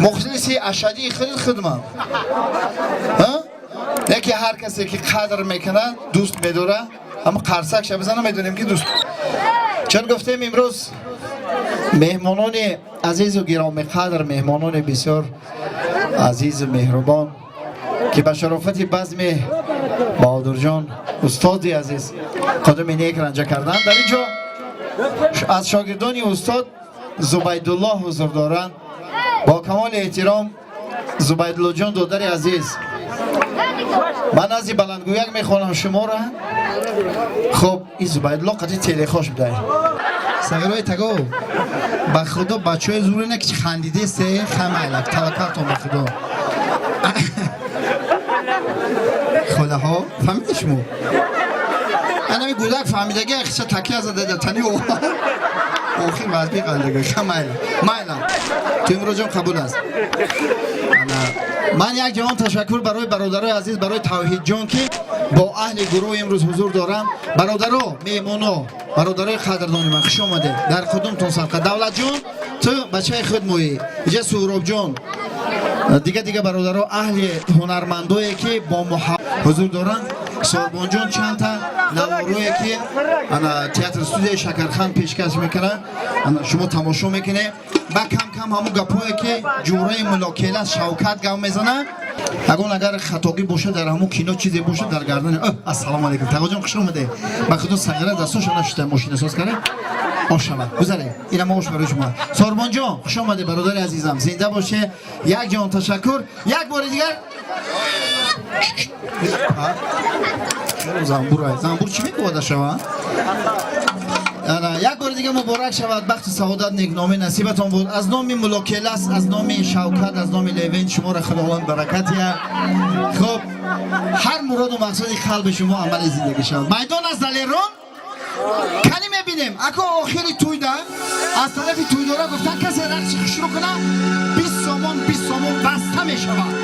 مخلصی اشدی خودم نه که هر کسی که قدر میکنه دوست میداره اما قرصکش بزنه میدونیم که دوست چون گفتیم امروز مهمانان عزیز و گرامی قدر مهمانان بسیار عزیز و مهربان که به شرافت بزم بهادر جان استاد عزیز قدم نیک رنجه کردن در اینجا از شاگردان استاد زبیدالله حضور دارند با کمال احترام زبیدالله جان دادر عزیز من از این بلندگویک میخوانم شما را خب این زبیدالله قدی تیلی خوش بده سگرهای تگو با خدا بچه های زوره نکه خندیده سه خمالک توکلتون به خدا خدا ها فهمیدش مو اینمی گودک فهمیدگی اخیصه تکیه زده دتنی او آخیر وزبی قلدگه خمال مایلا تو امرو جان قبول است من یک جوان تشکر برای برادرای عزیز برای توحید جان که با اهل گروه امروز حضور دارم برادرها میمونا برادرای قدردانی من خوش آمده در خودمتون سرقه دولت جان تو بچه خود مویی اینجا سهراب جان دیگه برادرها اهل هنرمندایی که با محبت حضور دارن ساربان جان چند تا نواروی که تئاتر استودیو شکرخند پیشکش میکنن شما تماشا میکنه با کم کم همون گپایی که جوره ملاکله شوکت گام میزنه اگر خطاگی باشه در همون کینو چیزی باشه در گردن السلام علیکم تقا جان خوش اومده با خودت سگره دستش نشته ماشین ساز کنه ماشاءالله گذره اینا ما خوش برای شما ساربان جان خوش اومده برادر عزیزم زنده باشه یک جان تشکر یک بار دیگر زنبور چی میگوده شما یک بار دیگه مبارک شود بخت سعادت نیکنامی نصیبتان بود از نام ملاکلس از نام شوکت از نام لیوین شما را خداوند برکتیه خب هر مراد و مقصد قلب شما عمل زندگی شود میدان از دلیران کنی میبینیم اکو آخری توی ده از طرف توی داره گفتن کسی رقص شروع کنه 20 سامان بسته میشود